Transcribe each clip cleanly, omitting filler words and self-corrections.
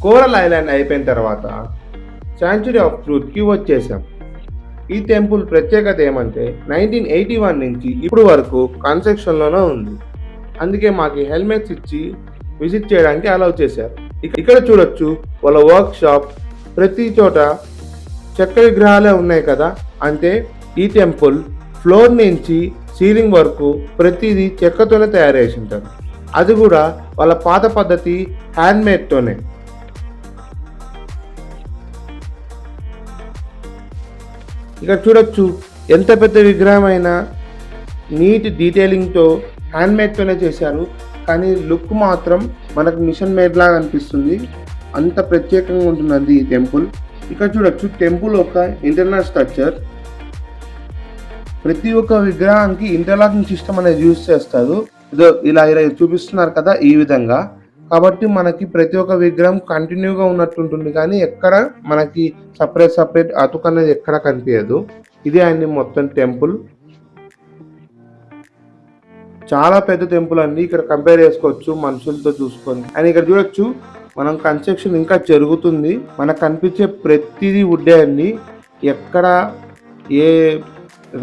Coral island అయిపోయిన తర్వాత sanctuary of ట్రూత్కి వచ్చేసాం. ఈ టెంపుల్ ప్రత్యేకత ఏమంటే 1981 నుంచి ఇప్పుడు వరకు కన్స్ట్రక్షన్లోనే ఉంది. అందుకే మాకు హెల్మెట్స్ ఇచ్చి విజిట్ చేయడానికి అలౌ చేశారు. ఇక్కడ చూడొచ్చు వాళ్ళ వర్క్ షాప్. ప్రతి చోట చెక్క విగ్రహాలే ఉన్నాయి కదా, అంటే ఈ టెంపుల్ ఫ్లోర్ నుంచి సీలింగ్ వరకు ప్రతిదీ చెక్కతోనే తయారు చేసి ఉంటారు. అది కూడా వాళ్ళ పాత పద్ధతి హ్యాండ్మేడ్తోనే. ఇక్కడ చూడొచ్చు ఎంత పెద్ద విగ్రహం అయినా నీట్ డీటెయిలింగ్తో హ్యాండ్మేడ్తోనే చేశారు. కానీ లుక్ మాత్రం మనకు మిషన్ మేడ్ లాగా అనిపిస్తుంది. అంత ప్రత్యేకంగా ఉంటున్నది ఈ టెంపుల్. ఇక్కడ చూడొచ్చు టెంపుల్ ఒక ఇంటర్నల్ స్ట్రక్చర్. ప్రతి ఒక్క విగ్రహానికి ఇంటర్లాకింగ్ సిస్టమ్ అనేది యూజ్ చేస్తారు. ఇలా చూపిస్తున్నారు కదా, ఈ విధంగా. కాబట్టి మనకి ప్రతి ఒక్క విగ్రహం కంటిన్యూగా ఉన్నట్టుంటుంది, కానీ ఎక్కడ మనకి సపరేట్ అతుకు అనేది ఎక్కడ కనిపించదు. ఇదే అండి మొత్తం టెంపుల్. చాలా పెద్ద టెంపుల్ అండి. ఇక్కడ కంపేర్ చేసుకోవచ్చు మనుషులతో చూసుకొని. అండ్ ఇక్కడ చూడొచ్చు మనం కన్స్ట్రక్షన్ ఇంకా జరుగుతుంది. మనకు కనిపించే ప్రతిదీ వుడ్డే అండి. ఎక్కడ ఏ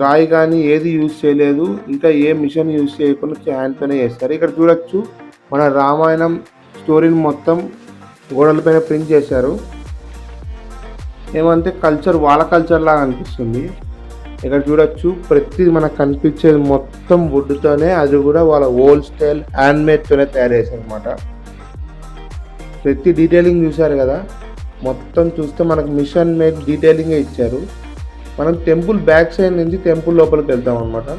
రాయి కానీ ఏది యూజ్ చేయలేదు. ఇంకా ఏ మిషన్ యూజ్ చేయకుండా హ్యాండ్తోనే చేస్తారు. ఇక్కడ చూడొచ్చు మన రామాయణం స్టోరీని మొత్తం గోడలపైన ప్రింట్ చేశారు. ఏమంటే వాళ్ళ కల్చర్ లాగా అనిపిస్తుంది. ఇక్కడ చూడొచ్చు ప్రతిది మనకు కనిపించేది మొత్తం వుడ్తోనే. అది కూడా వాళ్ళ ఓల్డ్ స్టైల్ హ్యాండ్మేడ్తోనే తయారు చేశారు అనమాట. ప్రతి డీటెయిలింగ్ చూశారు కదా, మొత్తం చూస్తే మనకు మిషన్ మేడ్ డీటెయిలింగే ఇచ్చారు. మనం టెంపుల్ బ్యాక్ సైడ్ నుంచి టెంపుల్ లోపలికి వెళ్తాం అనమాట.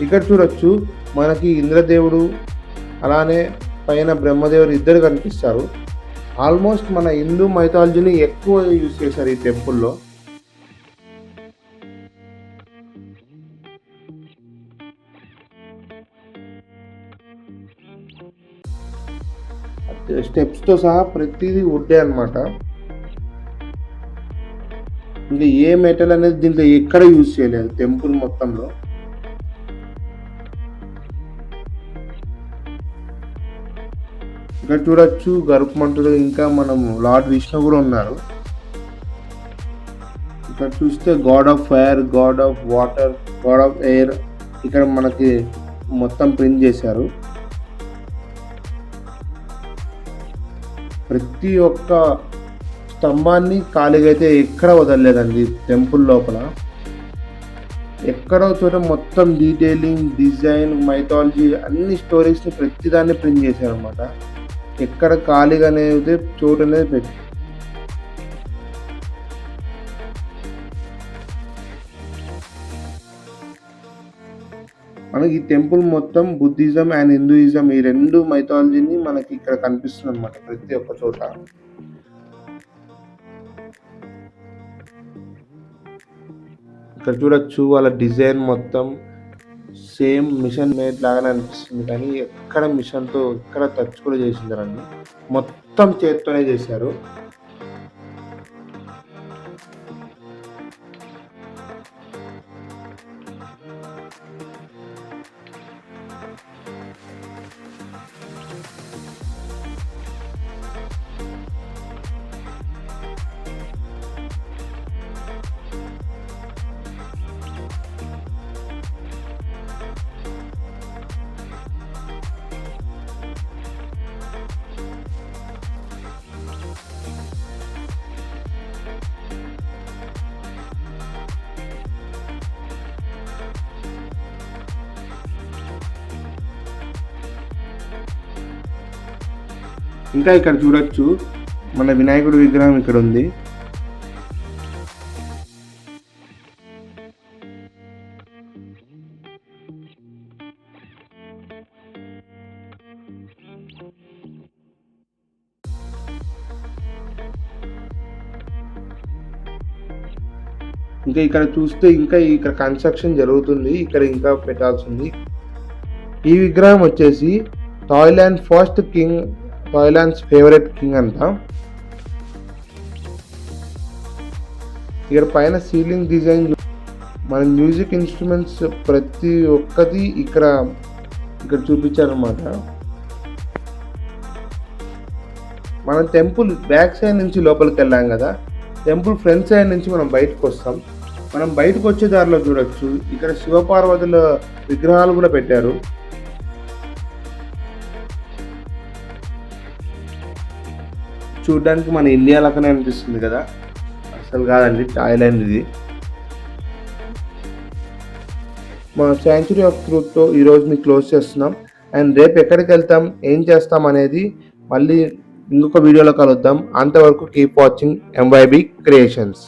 ఇక్కడ చూడొచ్చు మనకి ఇంద్రదేవుడు అలానే పైన బ్రహ్మదేవుడు ఇద్దరు కనిపిస్తారు. ఆల్మోస్ట్ మన హిందూ మైథాలజీని ఎక్కువ యూజ్ చేశారు ఈ టెంపుల్లో. స్టెప్స్తో సహా ప్రతిదీ వుడ్డే అనమాట. ఇంకా ఏ మెటల్ అనేది దీంట్లో ఎక్కడ యూజ్ చేయలేదు టెంపుల్ మొత్తంలో. ఇక్కడ చూడొచ్చు గరుత్మంతుడు, ఇంకా మనం లార్డ్ విష్ణు కూడా ఉన్నారు. ఇక్కడ చూస్తే God of fire, God of water, God of air ఇక్కడ మనకి మొత్తం ప్రింట్ చేశారు. ప్రతి ఒక్క స్తంభాన్ని ఖాళీగా అయితే ఎక్కడ వదలలేదండి టెంపుల్ లోపల. ఎక్కడో చోట మొత్తం డీటెయిలింగ్, డిజైన్, మైథాలజీ అన్ని స్టోరీస్ని ప్రతిదాన్ని ప్రింట్ చేశారు అనమాట. ఎక్కడ ఖాళీగా అనేది చోటు అనేది పెట్టి. మనకి ఈ టెంపుల్ మొత్తం బుద్ధిజం అండ్ హిందూయిజం ఈ రెండు మైథాలజీని మనకి ఇక్కడ కనిపిస్తుంది అనమాట ప్రతి ఒక్క చోట. ఇక్కడ చూడొచ్చు వాళ్ళ డిజైన్ మొత్తం సేమ్ మిషన్ మేడ్ లాగానే అనిపిస్తుంది, కానీ ఎక్కడ మిషన్తో ఎక్కడ టచ్ కూడా చేసిందరండి. మొత్తం చేత్తోనే చేశారు. ఇంకా ఇక్కడ చూడొచ్చు మన వినాయకుడి విగ్రహం ఇక్కడ ఉంది. ఇంకా ఇక్కడ చూస్తే ఇంకా ఇక్కడ కన్స్ట్రక్షన్ జరుగుతుంది. ఇక్కడ ఇంకా పెట్టాల్సింది. ఈ విగ్రహం వచ్చేసి Thailand first king, Thailand's favourite king అంట. ఇక్కడ పైన సీలింగ్ డిజైన్, మన మ్యూజిక్ ఇన్స్ట్రుమెంట్స్ ప్రతి ఒక్కటి ఇక్కడ చూపించారనమాట. మనం టెంపుల్ బ్యాక్ సైడ్ నుంచి లోపలికి వెళ్ళాం కదా, టెంపుల్ ఫ్రంట్ సైడ్ నుంచి మనం బయటకు వస్తాం. మనం బయటకు వచ్చే దారిలో చూడొచ్చు, ఇక్కడ శివపార్వతుల విగ్రహాలు కూడా పెట్టారు. చూడడానికి మన ఇండియా లాగానే అనిపిస్తుంది కదా, అసలు కాదండి, థాయిలాండ్ ఇది. మా శాంచురీ ఆఫ్ ట్రూత్తో ఈరోజు మీకు క్లోజ్ చేస్తున్నాం. అండ్ రేపు ఎక్కడికి వెళ్తాం, ఏం చేస్తాం అనేది మళ్ళీ ఇంకొక వీడియోలో కలుద్దాం. అంతవరకు కీప్ వాచింగ్ MYB క్రియేషన్స్.